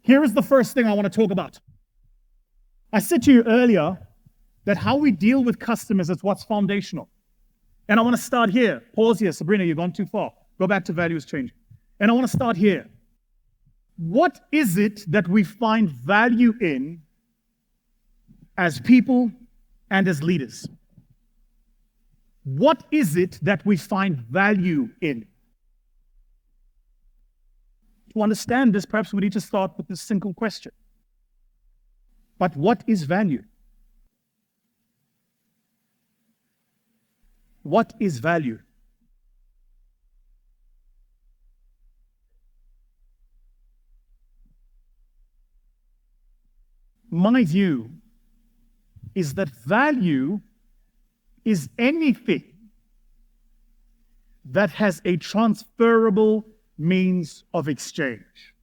Here is the first thing I want to talk about. I said to you earlier that how we deal with customers is what's foundational. And I want to start here. Pause here. Sabrina, you've gone too far. Go back to values changing. And I want to start here. What is it that we find value in as people and as leaders? What is it that we find value in? To understand this, perhaps we need to start with this simple question. But what is value? What is value? My view is that value is anything that has a transferable means of exchange.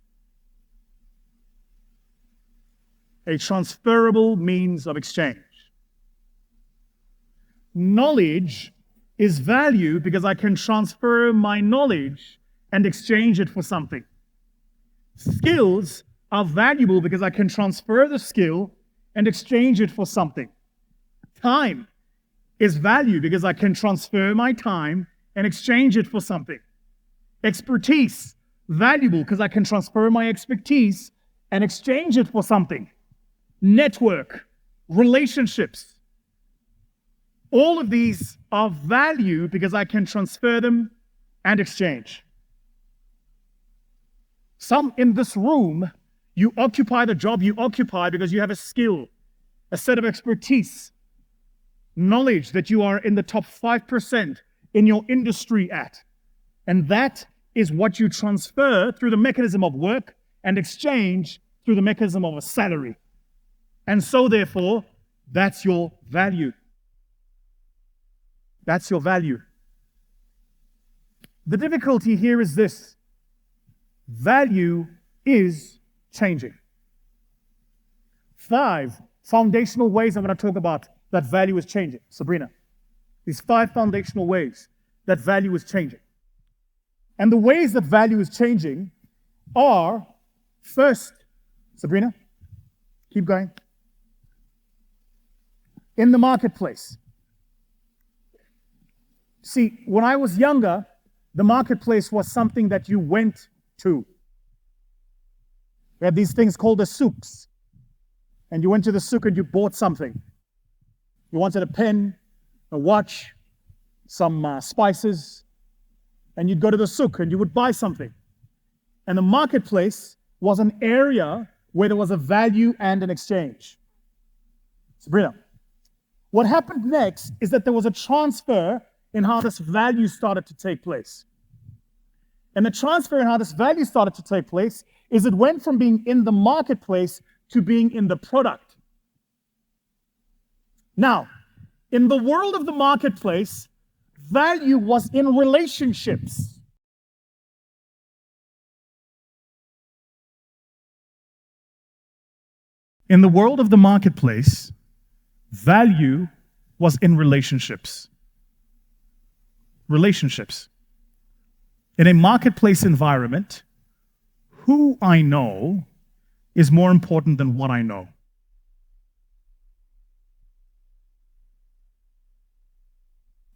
A transferable means of exchange. Knowledge is value because I can transfer my knowledge and exchange it for something. Skills are valuable because I can transfer the skill and exchange it for something. Time is value because I can transfer my time and exchange it for something. Expertise, valuable because I can transfer my expertise and exchange it for something. Network, relationships, all of these are value because I can transfer them and exchange. Some in this room, you occupy the job you occupy because you have a skill, a set of expertise, knowledge that you are in the top 5% in your industry at. And that is what you transfer through the mechanism of work and exchange through the mechanism of a salary. And so therefore, that's your value. That's your value. The difficulty here is this. Value is changing. 5 foundational ways I'm going to talk about that value is changing. Sabrina, these 5 foundational ways that value is changing. And the ways that value is changing are, first, Sabrina, keep going, in the marketplace. See, when I was younger, the marketplace was something that you went to. We had these things called the souks. And you went to the souk and you bought something. You wanted a pen, a watch, some spices, and you'd go to the souk and you would buy something. And the marketplace was an area where there was a value and an exchange. Sabrina, what happened next is that there was a transfer in how this value started to take place. And the transfer in how this value started to take place is it went from being in the marketplace to being in the product. Now, in the world of the marketplace, value was in relationships. In the world of the marketplace, value was in relationships. Relationships. In a marketplace environment, who I know is more important than what I know.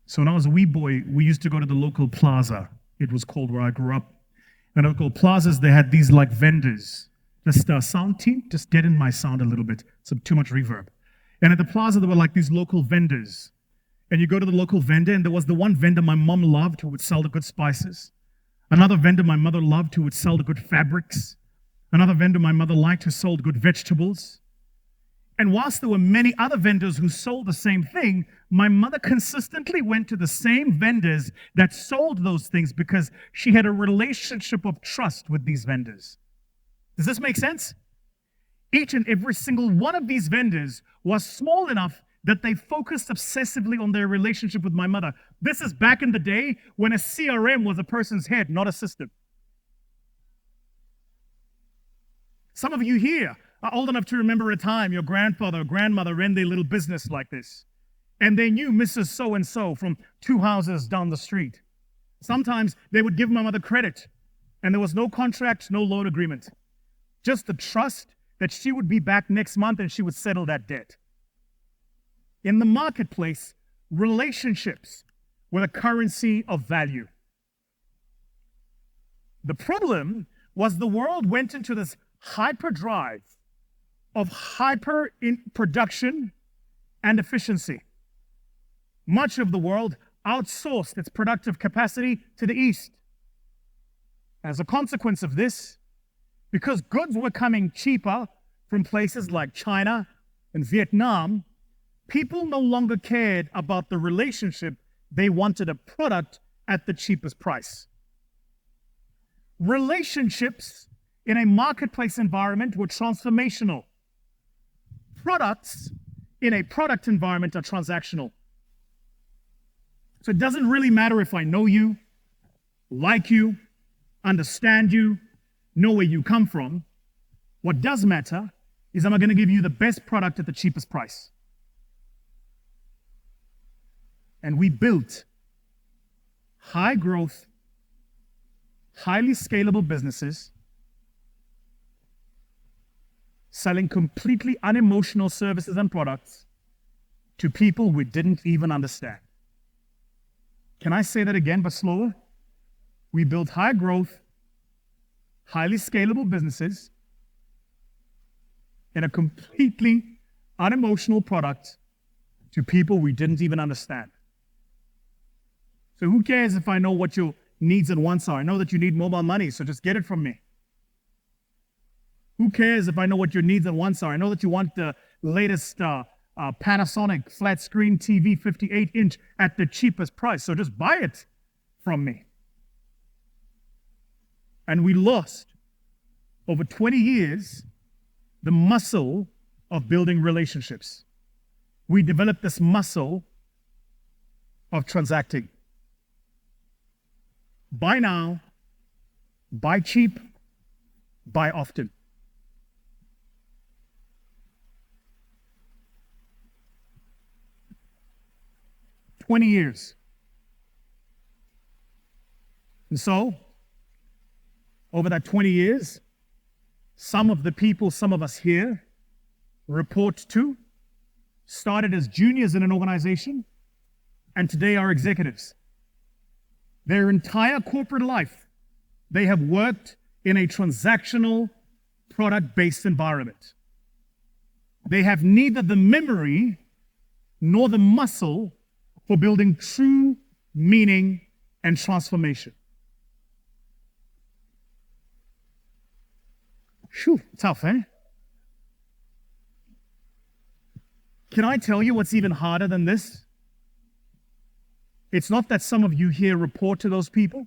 So when I was a wee boy, we used to go to the local plaza. It was called where I grew up. And local plazas, they had these like vendors. Just sound team, just deaden my sound a little bit. It's too much reverb. And at the plaza, there were like these local vendors. And you go to the local vendor, and there was the one vendor my mom loved who would sell the good spices. Another vendor my mother loved who would sell the good fabrics. Another vendor my mother liked who sold good vegetables. And whilst there were many other vendors who sold the same thing, my mother consistently went to the same vendors that sold those things because she had a relationship of trust with these vendors. Does this make sense? Each and every single one of these vendors was small enough that they focused obsessively on their relationship with my mother. This is back in the day when a CRM was a person's head, not a system. Some of you here are old enough to remember a time your grandfather or grandmother ran their little business like this. And they knew Mrs. So-and-so from 2 houses down the street. Sometimes they would give my mother credit. And there was no contract, no loan agreement. just the trust that she would be back next month and she would settle that debt. In the marketplace, relationships were the currency of value. The problem was the world went into this hyperdrive of hyper production and efficiency. Much of the world outsourced its productive capacity to the East. As a consequence of this, because goods were coming cheaper from places like China and Vietnam, people no longer cared about the relationship. They wanted a product at the cheapest price. Relationships in a marketplace environment were transformational. Products in a product environment are transactional. So it doesn't really matter if I know you, like you, understand you, know where you come from. What does matter is, am I going to give you the best product at the cheapest price? And we built high growth, highly scalable businesses selling completely unemotional services and products to people we didn't even understand. Can I say that again, but slower? We built high growth, highly scalable businesses in a completely unemotional product to people we didn't even understand. So who cares if I know what your needs and wants are? I know that you need mobile money, so just get it from me. Who cares if I know what your needs and wants are? I know that you want the latest Panasonic flat screen TV 58-inch at the cheapest price, so just buy it from me. And we lost, over 20 years, the muscle of building relationships. We developed this muscle of transacting. Buy now, buy cheap, buy often. "20 years. And so, over that 20 years, some of the people some of us here report to started as juniors in an organization and today are executives. Their entire corporate life, they have worked in a transactional, product-based environment. They have neither the memory nor the muscle for building true meaning and transformation. Phew, tough, eh? Can I tell you what's even harder than this? It's not that some of you here report to those people.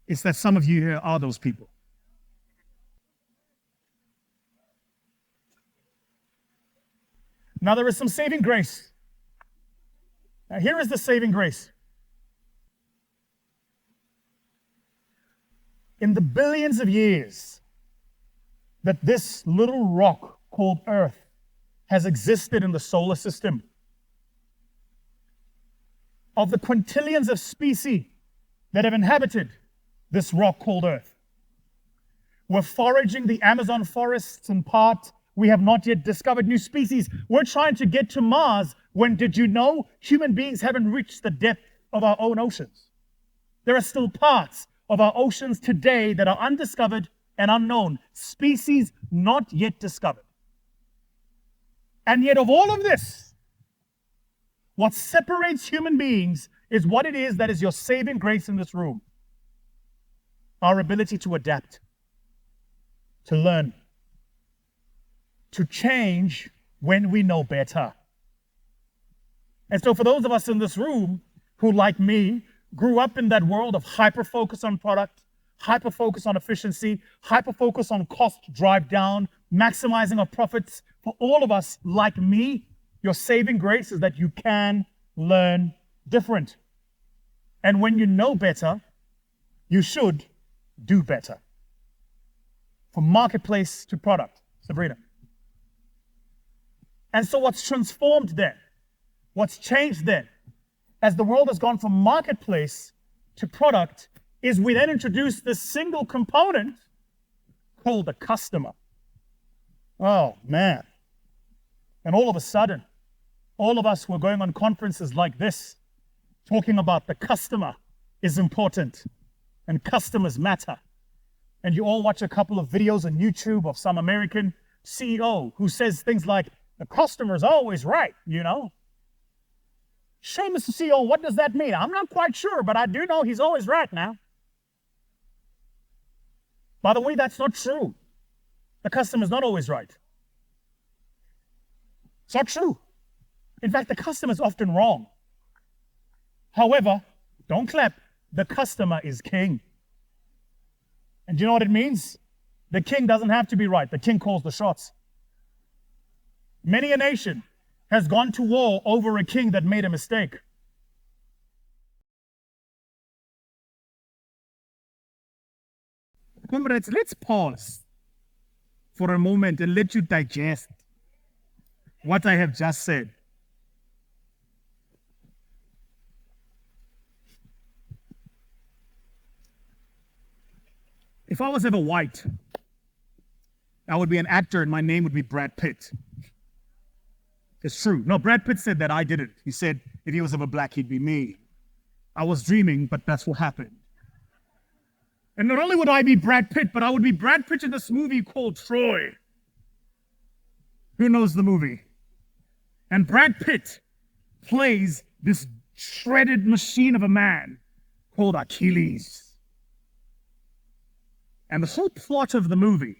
It's that some of you here are those people. Now, there is some saving grace. Now, here is the saving grace. In the billions of years that this little rock called Earth has existed in the solar system, of the quintillions of species that have inhabited this rock called Earth, we're foraging the Amazon forests in part. We have not yet discovered new species. We're trying to get to Mars when, did you know, human beings haven't reached the depth of our own oceans. There are still parts of our oceans today that are undiscovered and unknown, species not yet discovered. And yet of all of this, what separates human beings is what it is that is your saving grace in this room. Our ability to adapt, to learn, to change when we know better. And so for those of us in this room who, like me, grew up in that world of hyper-focus on product, hyper-focus on efficiency, hyper-focus on cost drive down, maximizing our profits, for all of us, like me, your saving grace is that you can learn different. And when you know better, you should do better. From marketplace to product. Sabrina. And so what's transformed then? What's changed then? As the world has gone from marketplace to product, is we then introduce this single component called the customer. Oh, man. And all of a sudden, all of us were going on conferences like this, talking about the customer is important and customers matter. And you all watch a couple of videos on YouTube of some American CEO who says things like, the customer's always right, you know? Sure, Mr. CEO, what does that mean? I'm not quite sure, but I do know he's always right now. By the way, that's not true. The customer's not always right. It's not true. In fact, the customer's often wrong. However, don't clap, the customer is king. And do you know what it means? The king doesn't have to be right. The king calls the shots. Many a nation has gone to war over a king that made a mistake. Comrades, let's pause for a moment and let you digest what I have just said. If I was ever white, I would be an actor and my name would be Brad Pitt. It's true. No, Brad Pitt said that, I didn't. He said if he was ever black, he'd be me. I was dreaming, but that's what happened. And not only would I be Brad Pitt, but I would be Brad Pitt in this movie called Troy. Who knows the movie? And Brad Pitt plays this shredded machine of a man called Achilles. And the whole plot of the movie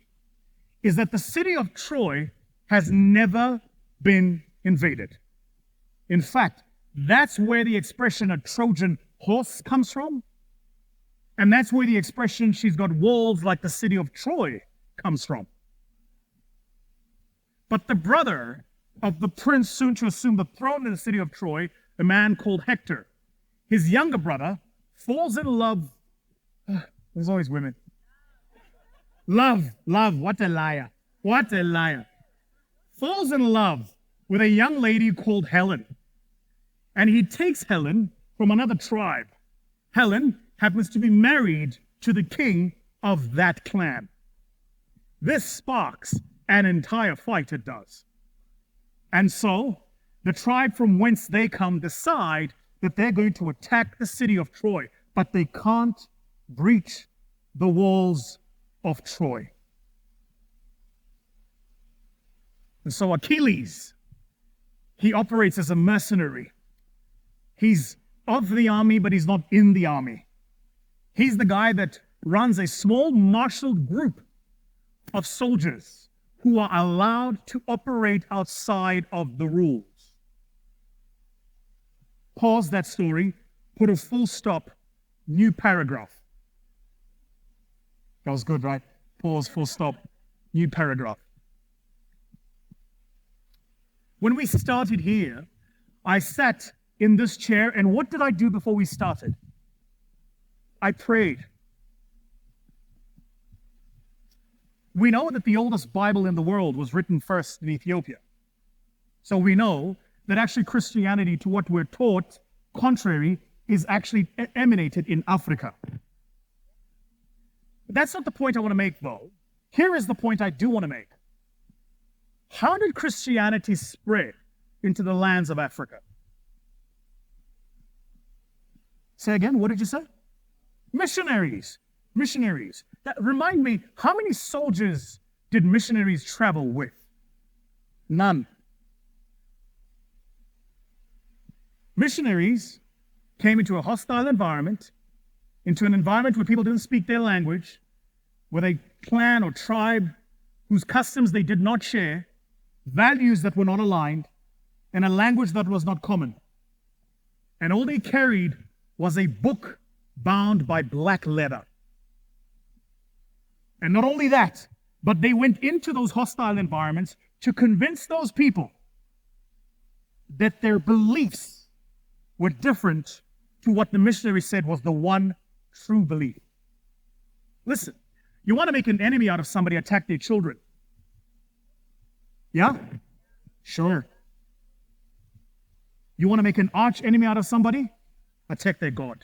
is that the city of Troy has never been invaded. In fact, that's where the expression a Trojan horse comes from. And that's where the expression she's got walls like the city of Troy comes from. But the brother of the prince soon to assume the throne in the city of Troy, a man called Hector, his younger brother falls in love. There's always women. Love, what a liar. What a liar. Falls in love with a young lady called Helen. And he takes Helen from another tribe. Helen happens to be married to the king of that clan. This sparks an entire fight, it does. And so, the tribe from whence they come decide that they're going to attack the city of Troy, but they can't breach the walls of Troy. And so Achilles, he operates as a mercenary. He's of the army, but he's not in the army. He's the guy that runs a small marshaled group of soldiers who are allowed to operate outside of the rules. Pause that story, put a full stop, new paragraph. That was good, right? Pause, full stop, new paragraph. When we started here, I sat in this chair, and what did I do before we started? I prayed. We know that the oldest Bible in the world was written first in Ethiopia. So we know that actually Christianity, to what we're taught, contrary, is actually emanated in Africa. But that's not the point I want to make, though. Here is the point I do want to make. How did Christianity spread into the lands of Africa? Say again, what did you say? Missionaries. Missionaries. Remind me, how many soldiers did missionaries travel with? None. Missionaries came into a hostile environment, into an environment where people didn't speak their language, with a clan or tribe whose customs they did not share, values that were not aligned, and a language that was not common. And all they carried was a book bound by black leather. And not only that, but they went into those hostile environments to convince those people that their beliefs were different to what the missionary said was the one true belief. Listen, you want to make an enemy out of somebody, attack their children. Yeah? Sure. You want to make an arch enemy out of somebody? Attack their God.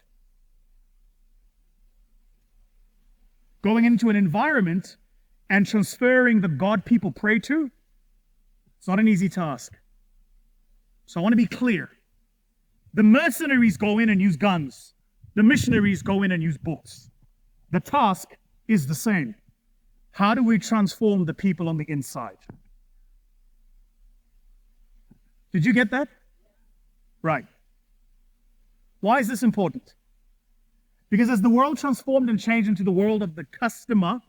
Going into an environment and transferring the God people pray to, it's not an easy task. So I want to be clear. The mercenaries go in and use guns. The missionaries go in and use books. The task is the same. How do we transform the people on the inside? Did you get that? Right. Why is this important? Because as the world transformed and changed into the world of the customer,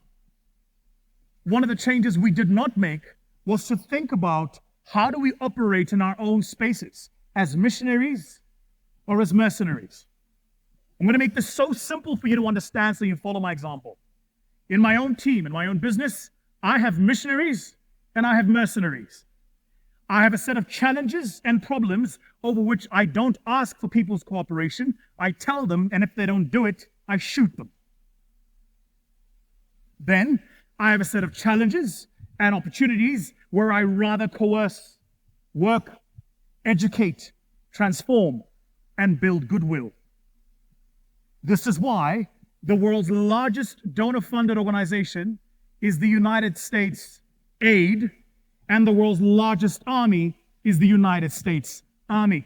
one of the changes we did not make was to think about how do we operate in our own spaces as missionaries or as mercenaries. I'm going to make this so simple for you to understand so you follow my example. In my own team, in my own business, I have missionaries and I have mercenaries. I have a set of challenges and problems over which I don't ask for people's cooperation. I tell them, and if they don't do it, I shoot them. Then I have a set of challenges and opportunities where I rather coerce, work, educate, transform, and build goodwill. This is why the world's largest donor-funded organization is the United States Aid, and the world's largest army is the United States Army.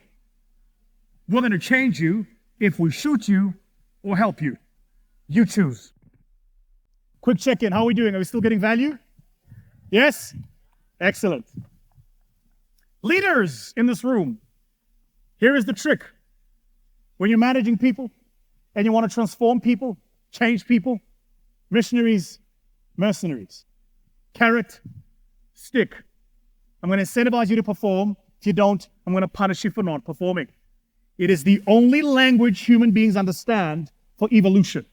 We're going to change you if we shoot you or help you. You choose. Quick check-in. How are we doing? Are we still getting value? Yes? Excellent. Leaders in this room, here is the trick. When you're managing people and you want to transform people, change people, missionaries, mercenaries, carrot, stick. I'm going to incentivize you to perform. If you don't, I'm going to punish you for not performing. It is the only language human beings understand for evolution.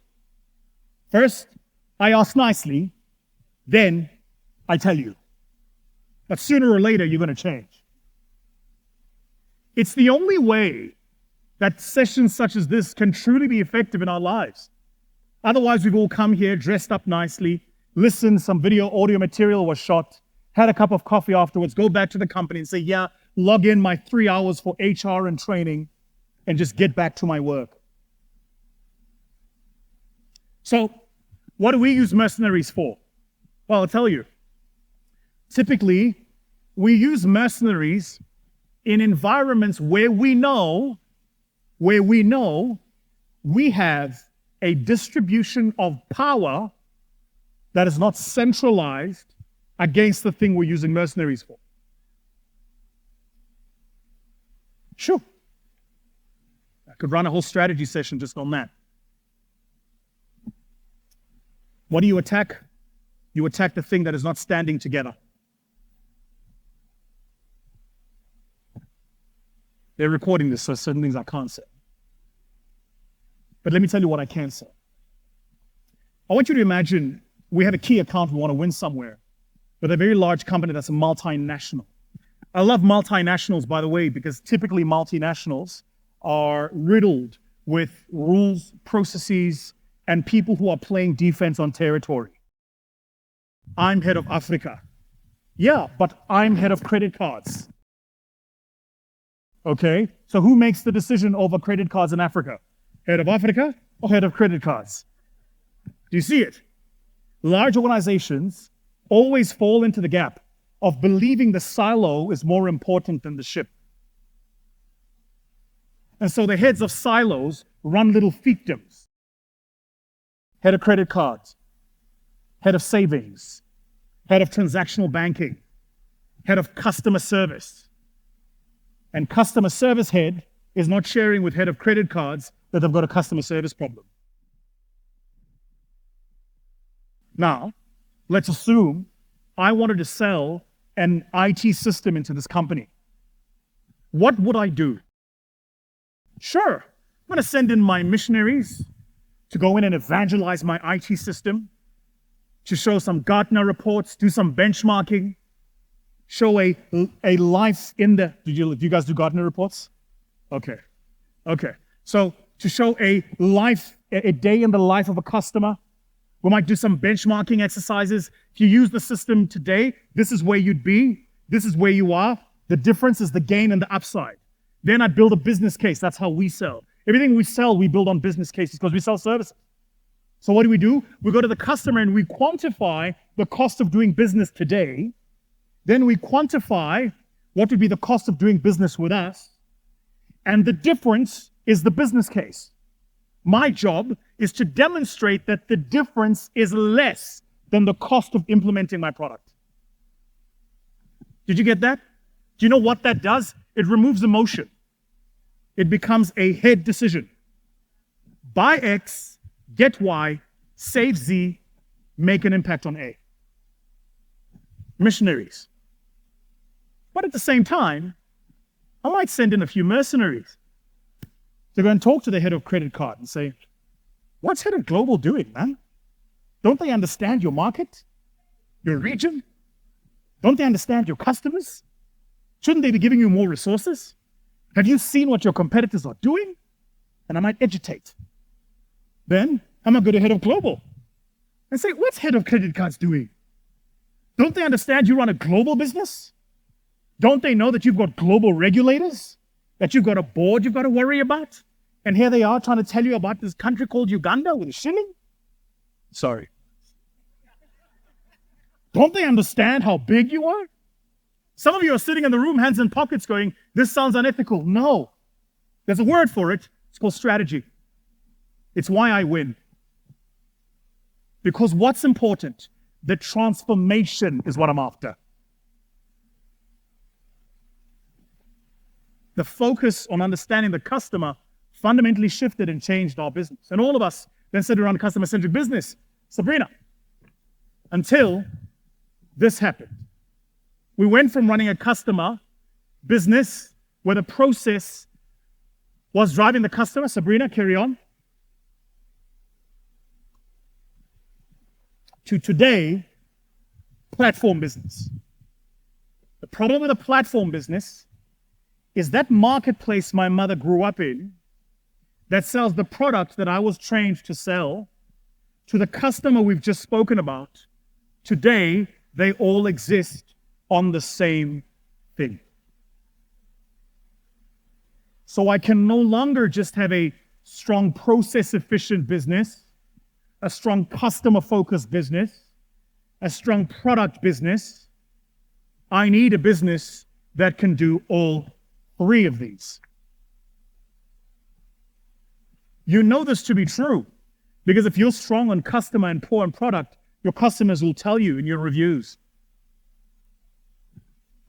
First, I ask nicely, then I tell you. But sooner or later, you're going to change. It's the only way that sessions such as this can truly be effective in our lives. Otherwise, we've all come here dressed up nicely, listened, some video, audio material was shot, had a cup of coffee afterwards, go back to the company and say, yeah, log in my 3 hours for HR and training, and just get back to my work. So, what do we use mercenaries for? Well, I'll tell you. Typically, we use mercenaries in environments where we know we have a distribution of power that is not centralized against the thing we're using mercenaries for. Sure. I could run a whole strategy session just on that. What do you attack? You attack the thing that is not standing together. They're recording this, so certain things I can't say. But let me tell you what I can say. I want you to imagine we have a key account we want to win somewhere with a very large company that's a multinational. I love multinationals, by the way, because typically multinationals are riddled with rules, processes, and people who are playing defense on territory. I'm head of Africa. Yeah, but I'm head of credit cards. Okay, so who makes the decision over credit cards in Africa? Head of Africa or head of credit cards? Do you see it? Large organizations always fall into the gap of believing the silo is more important than the ship. And so the heads of silos run little fiefdoms. Head of credit cards, head of savings, head of transactional banking, head of customer service. And customer service head is not sharing with head of credit cards that they've got a customer service problem. Now, let's assume I wanted to sell an IT system into this company. What would I do? Sure, I'm going to send in my missionaries to go in and evangelize my IT system, to show some Gartner reports, do some benchmarking, show a life in the, do you guys do Gartner reports? Okay. So to show a day in the life of a customer, we might do some benchmarking exercises. If you use the system today, this is where you'd be, this is where you are. The difference is the gain and the upside. Then I'd build a business case. That's how we sell. Everything we sell, we build on business cases because we sell services. So what do? We go to the customer and we quantify the cost of doing business today. Then we quantify what would be the cost of doing business with us. And the difference is the business case. My job is to demonstrate that the difference is less than the cost of implementing my product. Did you get that? Do you know what that does? It removes emotion. It becomes a head decision. Buy X, get Y, save Z, make an impact on A. Missionaries. But at the same time, I might send in a few mercenaries to go and talk to the head of credit card and say, what's head of global doing, man? Don't they understand your market, your region? Don't they understand your customers? Shouldn't they be giving you more resources? Have you seen what your competitors are doing? And I might agitate. Then I might go to head of global and say, what's head of credit cards doing? Don't they understand you run a global business? Don't they know that you've got global regulators? That you've got a board you've got to worry about? And here they are trying to tell you about this country called Uganda with a shilling? Sorry. Don't they understand how big you are? Some of you are sitting in the room, hands in pockets, going, this sounds unethical. No. There's a word for it. It's called strategy. It's why I win. Because what's important? The transformation is what I'm after. The focus on understanding the customer fundamentally shifted and changed our business. And all of us then sit around customer-centric business. Sabrina, until this happened. We went from running a customer business where the process was driving the customer. Sabrina, carry on. To today, platform business. The problem with a platform business is that marketplace my mother grew up in that sells the product that I was trained to sell to the customer we've just spoken about. Today, they all exist on the same thing. So I can no longer just have a strong process-efficient business, a strong customer-focused business, a strong product business. I need a business that can do all three of these. You know this to be true because if you're strong on customer and poor on product, your customers will tell you in your reviews.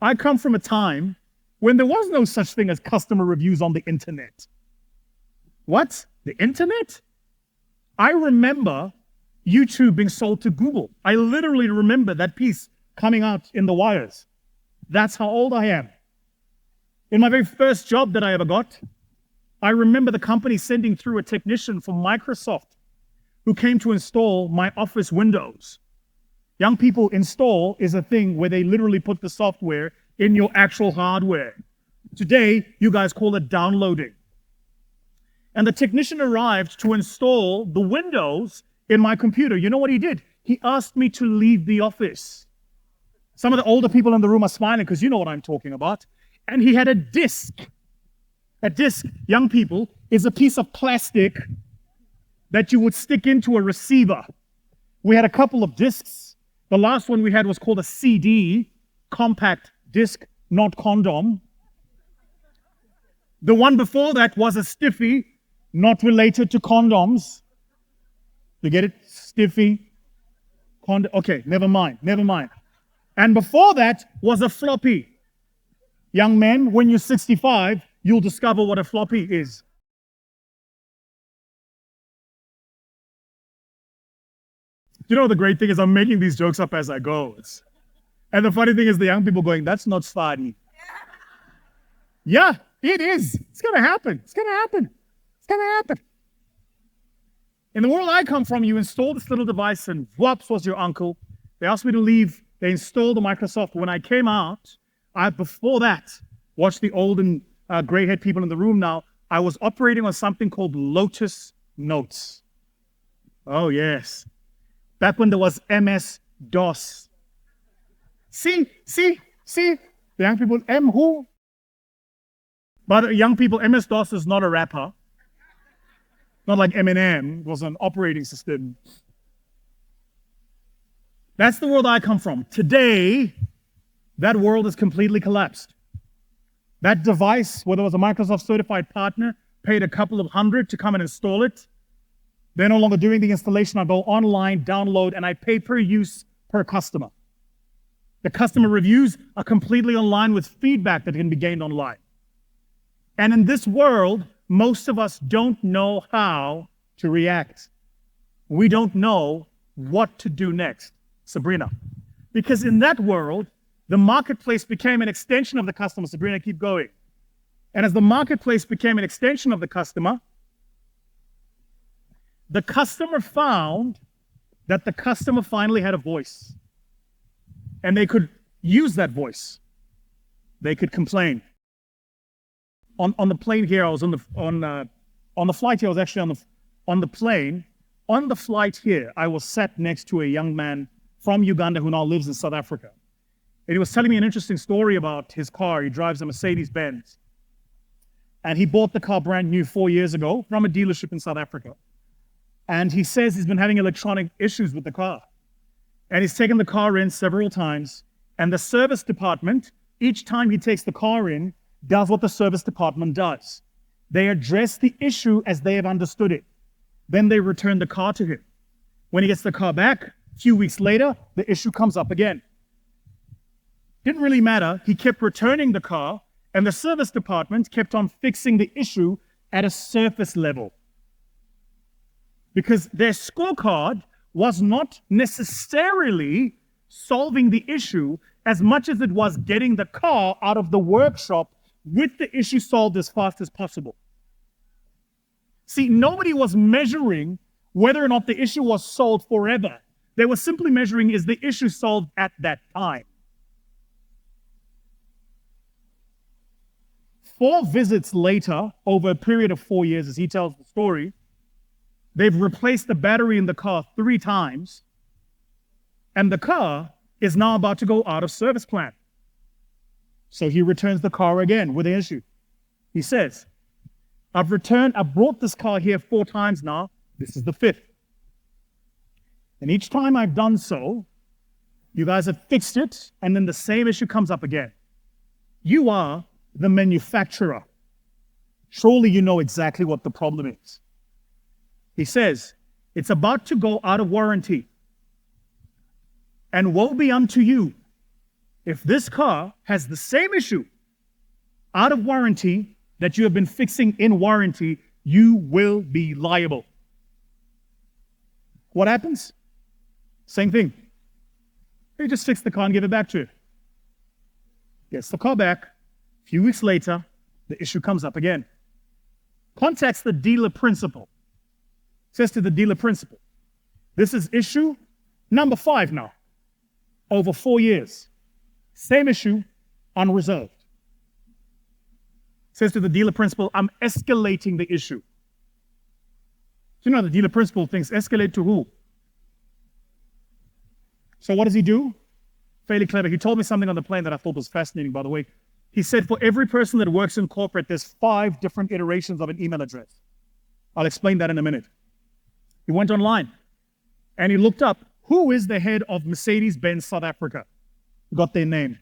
I come from a time when there was no such thing as customer reviews on the internet. What? The internet? I remember YouTube being sold to Google. I literally remember that piece coming out in the wires. That's how old I am. In my very first job that I ever got, I remember the company sending through a technician from Microsoft who came to install my office windows. Young people, install is a thing where they literally put the software in your actual hardware. Today, you guys call it downloading. And the technician arrived to install the windows in my computer. You know what he did? He asked me to leave the office. Some of the older people in the room are smiling because you know what I'm talking about. And he had a disc. A disc, young people, is a piece of plastic that you would stick into a receiver. We had a couple of discs. The last one we had was called a CD, compact disc, not condom. The one before that was a stiffy, not related to condoms. You get it? Stiffy, condom. Okay, never mind. And before that was a floppy. Young men, when you're 65, you'll discover what a floppy is. You know, the great thing is I'm making these jokes up as I go. And the funny thing is the young people going, that's not funny. Yeah, it is. It's going to happen. In the world I come from, you install this little device and whoops was your uncle. They asked me to leave. They installed the Microsoft. When I came out, before that, watch the old and gray-haired people in the room now, I was operating on something called Lotus Notes. Oh, yes. Back when there was MS-DOS. See? The young people, who? But young people, MS-DOS is not a rapper. Not like M&M was an operating system. That's the world I come from. Today, that world is completely collapsed. That device, whether it was a Microsoft certified partner, paid a couple of $100 to come and install it. They're no longer doing the installation. I go online, download, and I pay per use per customer. The customer reviews are completely online with feedback that can be gained online. And in this world, most of us don't know how to react. We don't know what to do next, Sabrina. Because in that world, the marketplace became an extension of the customer. Sabrina, keep going. And as the marketplace became an extension of the customer found that the customer finally had a voice. And they could use that voice. They could complain. On the plane here, I was on the flight here, I was actually on the plane. On the flight here, I was sat next to a young man from Uganda who now lives in South Africa. And he was telling me an interesting story about his car. He drives a Mercedes-Benz. And he bought the car brand new 4 years ago from a dealership in South Africa. And he says he's been having electronic issues with the car. And he's taken the car in several times. And the service department, each time he takes the car in, does what the service department does. They address the issue as they have understood it. Then they return the car to him. When he gets the car back, a few weeks later, the issue comes up again. Didn't really matter. He kept returning the car, and the service department kept on fixing the issue at a surface level. Because their scorecard was not necessarily solving the issue as much as it was getting the car out of the workshop with the issue solved as fast as possible. See, nobody was measuring whether or not the issue was solved forever. They were simply measuring, is the issue solved at that time? 4 visits later, over a period of 4 years, as he tells the story, they've replaced the battery in the car 3 times, and the car is now about to go out of service plan. So he returns the car again with an issue. He says, I've brought this car here 4 times now. This is the 5th. And each time I've done so, you guys have fixed it, and then the same issue comes up again. You are the manufacturer. Surely you know exactly what the problem is. He says, it's about to go out of warranty. And woe be unto you if this car has the same issue out of warranty that you have been fixing in warranty, you will be liable. What happens? Same thing. You just fix the car and give it back to you. Gets the car back. A few weeks later, the issue comes up again. Contacts the dealer principal. Says to the dealer principal, this is issue number 5 now. Over 4 years. Same issue, unresolved. Says to the dealer principal, I'm escalating the issue. So you know the dealer principal thinks, escalate to who? So what does he do? Fairly clever. He told me something on the plane that I thought was fascinating, by the way. He said, for every person that works in corporate, there's 5 different iterations of an email address. I'll explain that in a minute. He went online and he looked up, who is the head of Mercedes-Benz South Africa? Got their name.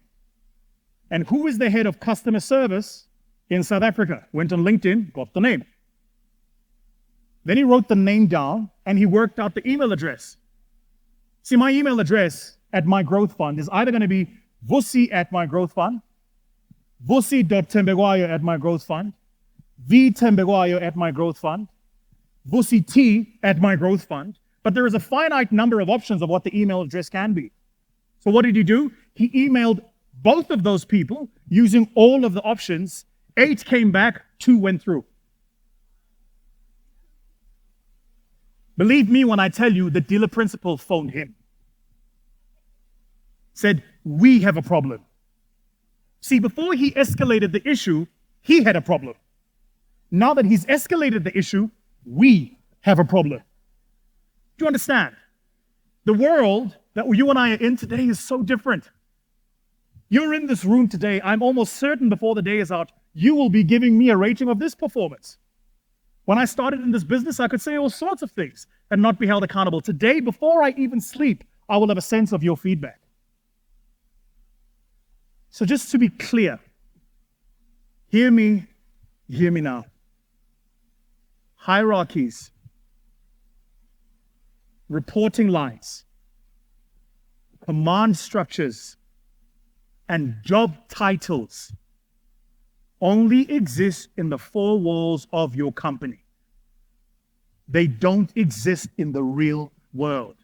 And who is the head of customer service in South Africa? Went on LinkedIn, got the name. Then he wrote the name down and he worked out the email address. See, my email address at my growth fund is either going to be Vusi at my growth fund, Vusi.Thembekwayo at my growth fund, Thembekwayo at my growth fund, Vusi T at my growth fund. But there is a finite number of options of what the email address can be. So what did he do? He emailed both of those people using all of the options. 8 came back, 2 went through. Believe me when I tell you the dealer principal phoned him. Said, we have a problem. See, before he escalated the issue, he had a problem. Now that he's escalated the issue, we have a problem. Do you understand? The world that you and I are in today is so different. You're in this room today. I'm almost certain before the day is out, you will be giving me a rating of this performance. When I started in this business, I could say all sorts of things and not be held accountable. Today, before I even sleep, I will have a sense of your feedback. So just to be clear, hear me now. Hierarchies, reporting lines, command structures, and job titles only exist in the four walls of your company. They don't exist in the real world.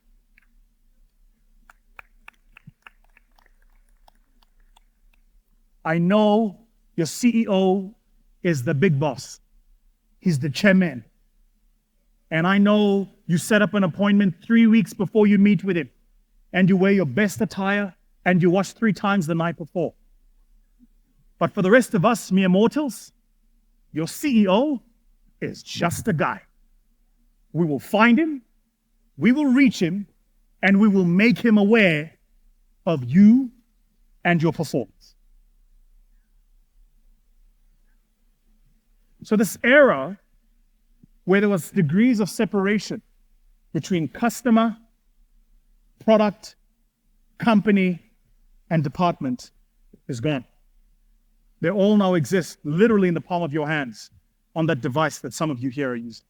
I know your CEO is the big boss. He's the chairman. And I know you set up an appointment 3 weeks before you meet with him, and you wear your best attire, and you wash 3 times the night before. But for the rest of us mere mortals, your CEO is just a guy. We will find him, we will reach him, and we will make him aware of you and your performance. So this era where there was degrees of separation between customer, product, company, and department is gone. They all now exist literally in the palm of your hands on that device that some of you here are using.